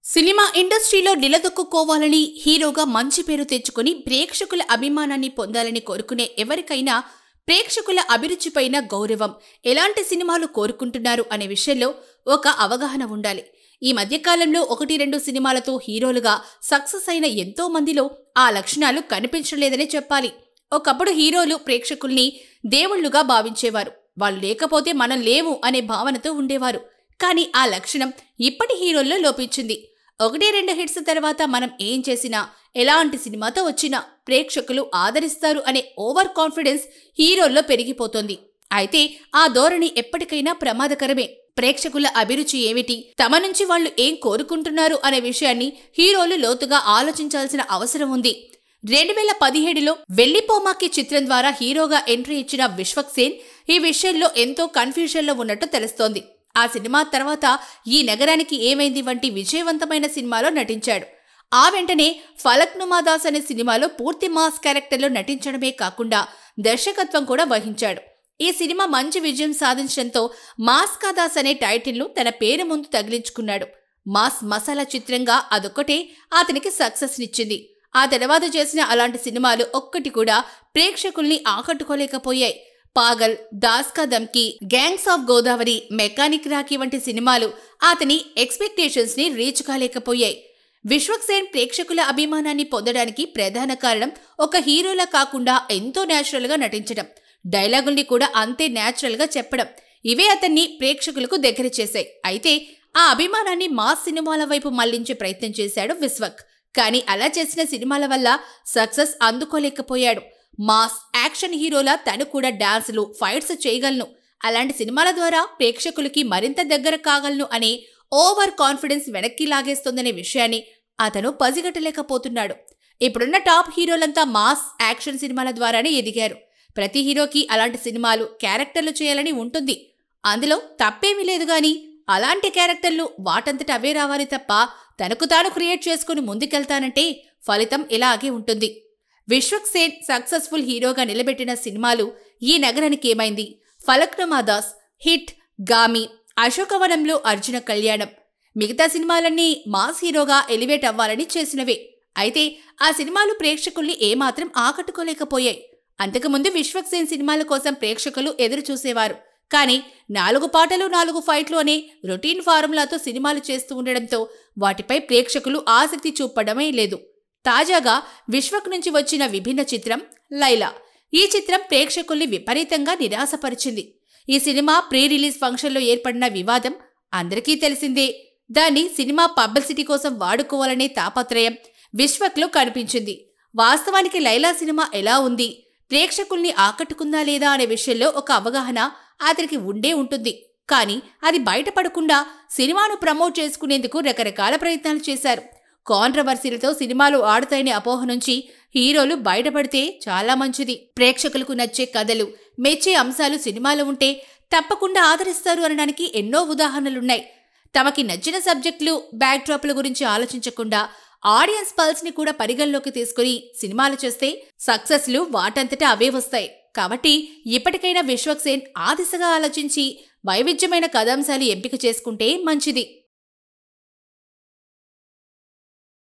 Cinema ఇండస్ట్రీలో నిలదొక్కుకోవాలని హీరోగా మంచి పేరు తెచ్చుకుని ప్రేక్షకుల అభిమానాన్ని పొందాలని కోరుకునే ఎవరికైనా ప్రేక్షకుల అభిరుచిపైన గౌరవం, ఎలాంటి సినిమాలు కోరుకుంటున్నారు అనే విషయంలో ఒక అవగాహన ఉండాలి. ఈ మధ్యకాలంలో 1-2 సినిమాలతో హీరోలుగా సక్సెస్ అయిన ఎంతో మందిలో ఆ లక్షణాలు కనిపించలేదనే చెప్పాలి. ఒకప్పుడు హీరోలు ప్రేక్షకుల్ని దేవుళ్లుగా భావించేవారు. వాళ్ళు లేకపోతే మనం లేవు అనే భావనతో ఉండేవారు. కానీ ఆ లక్షణం ఇప్పటి హీరోల్లో లోపించింది. 1-2 హిట్స్ తర్వాత మనం ఏం చేసినా, ఎలాంటి సినిమాతో వచ్చినా ప్రేక్షకులు ఆదరిస్తారు అనే ఓవర్ కాన్ఫిడెన్స్ హీరోల్లో పెరిగిపోతోంది. అయితే ఆ ధోరణి ఎప్పటికైనా ప్రమాదకరమే. ప్రేక్షకుల అభిరుచి ఏమిటి, తమ నుంచి వాళ్ళు ఏం కోరుకుంటున్నారు అనే విషయాన్ని హీరోలు లోతుగా ఆలోచించాల్సిన అవసరం ఉంది. 2017లో వెళ్లిపోమాకి చిత్రం ద్వారా హీరోగా ఎంట్రీ ఇచ్చిన విశ్వక్ సేన్ ఈ విషయంలో ఎంతో కన్ఫ్యూజన్లో ఉన్నట్టు తెలుస్తోంది. ఆ సినిమా తర్వాత ఈ నగరానికి ఏమైంది వంటి విజయవంతమైన సినిమాలో నటించాడు. ఆ వెంటనే ఫలక్నుమా దాస్ అనే సినిమాలో పూర్తి మాస్ క్యారెక్టర్లో నటించడమే కాకుండా దర్శకత్వం కూడా వహించాడు. ఈ సినిమా మంచి విజయం సాధించడంతో మాస్ కా దాస్ అనే టైటిల్ను తన పేరు ముందు తగిలించుకున్నాడు. మాస్ మసాలా చిత్రంగా అదొక్కటే అతనికి సక్సెస్నిచ్చింది. ఆ తర్వాత చేసిన అలాంటి సినిమాలు ఒక్కటి కూడా ప్రేక్షకుల్ని ఆకట్టుకోలేకపోయాయి. Paagal, Das Ka Dhamki, Gangs of Godavari, Mechanic Rocky వంటి సినిమాలు అతని ఎక్స్పెక్టేషన్స్ ని రీచ్ కాలేకపోయాయి. విశ్వక్ సేన్ ప్రేక్షకుల అభిమానాన్ని పొందడానికి ప్రధాన కారణం ఒక హీరోలా కాకుండా ఎంతో న్యాచురల్ గా నటించడం, డైలాగుల్ని కూడా అంతే న్యాచురల్ గా చెప్పడం. ఇవే అతన్ని ప్రేక్షకులకు దగ్గర చేశాయి. అయితే ఆ అభిమానాన్ని మాస్ సినిమాల వైపు మళ్లించే ప్రయత్నం చేశాడు విశ్వక్. కానీ అలా చేసిన సినిమాల వల్ల సక్సెస్ అందుకోలేకపోయాడు. మాస్ యాక్షన్ హీరోలా తను కూడా డాన్సులు, ఫైట్స్ చేయగలను, అలాంటి సినిమాల ద్వారా ప్రేక్షకులకి మరింత దగ్గర కాగలను అనే ఓవర్ కాన్ఫిడెన్స్ వెనక్కి లాగేస్తోందనే విషయాన్ని అతను పసిగట్టలేకపోతున్నాడు. ఇప్పుడున్న టాప్ హీరోలంతా మాస్ యాక్షన్ సినిమాల ద్వారానే ఎదిగారు. ప్రతి హీరోకి అలాంటి సినిమాలు, క్యారెక్టర్లు చేయాలని ఉంటుంది. అందులో తప్పేమీ లేదు. గాని అలాంటి క్యారెక్టర్లు వాటంతట అవే రావాలి తప్ప తనకు తాను క్రియేట్ చేసుకుని ముందుకెళ్తానంటే ఫలితం ఇలాగే ఉంటుంది. విశ్వక్ సేన్ సక్సెస్ఫుల్ హీరోగా నిలబెట్టిన సినిమాలు ఈ నగరానికి ఏమైంది, ఫలక్నుమా దాస్, హిట్, గామి, అశోకవనంలో అర్జున కళ్యాణం. మిగతా సినిమాలన్నీ మాస్ హీరోగా ఎలివేట్ అవ్వాలని చేసినవే. అయితే ఆ సినిమాలు ప్రేక్షకుల్ని ఏమాత్రం ఆకట్టుకోలేకపోయాయి. అంతకుముందు విశ్వక్ సేన్ సినిమాల కోసం ప్రేక్షకులు ఎదురు చూసేవారు. కానీ 4 పాటలు 4 ఫైట్లు అనే రొటీన్ ఫార్ములాతో సినిమాలు చేస్తూ ఉండడంతో వాటిపై ప్రేక్షకులు ఆసక్తి చూపడమే లేదు. తాజాగా విశ్వక్ నుంచి వచ్చిన విభిన్న చిత్రం లైలా. ఈ చిత్రం ప్రేక్షకుల్ని విపరీతంగా నిరాశపరిచింది. ఈ సినిమా ప్రీ రిలీజ్ ఫంక్షన్లో ఏర్పడిన వివాదం అందరికీ తెలిసిందే. దాన్ని సినిమా పబ్లిసిటీ కోసం వాడుకోవాలనే తాపత్రయం విశ్వక్లో కనిపించింది. వాస్తవానికి లైలా సినిమా ఎలా ఉంది, ప్రేక్షకుల్ని ఆకట్టుకుందా లేదా అనే విషయంలో ఒక అవగాహన అతనికి ఉండే ఉంటుంది. కానీ అది బయటపడకుండా సినిమాను ప్రమోట్ చేసుకునేందుకు రకరకాల ప్రయత్నాలు చేశారు. కాంట్రవర్సీలతో సినిమాలు ఆడుతాయనే అపోహ నుంచి హీరోలు బయటపడితే చాలా మంచిది. ప్రేక్షకులకు నచ్చే కథలు, మెచ్చే అంశాలు సినిమాలో ఉంటే తప్పకుండా ఆదరిస్తారు అనడానికి ఎన్నో ఉదాహరణలున్నాయి. తమకి నచ్చిన సబ్జెక్టులు, బ్యాక్ డ్రాప్ల గురించి ఆలోచించకుండా ఆడియన్స్ పల్స్ ని కూడా పరిగణలోకి తీసుకుని సినిమాలు చేస్తే సక్సెస్లు వాటంతటా అవే వస్తాయి. కాబట్టి ఇప్పటికైనా విశ్వక్ సేన్ ఆ దిశగా ఆలోచించి వైవిధ్యమైన కథాంశాలు ఎంపిక చేసుకుంటే మంచిది.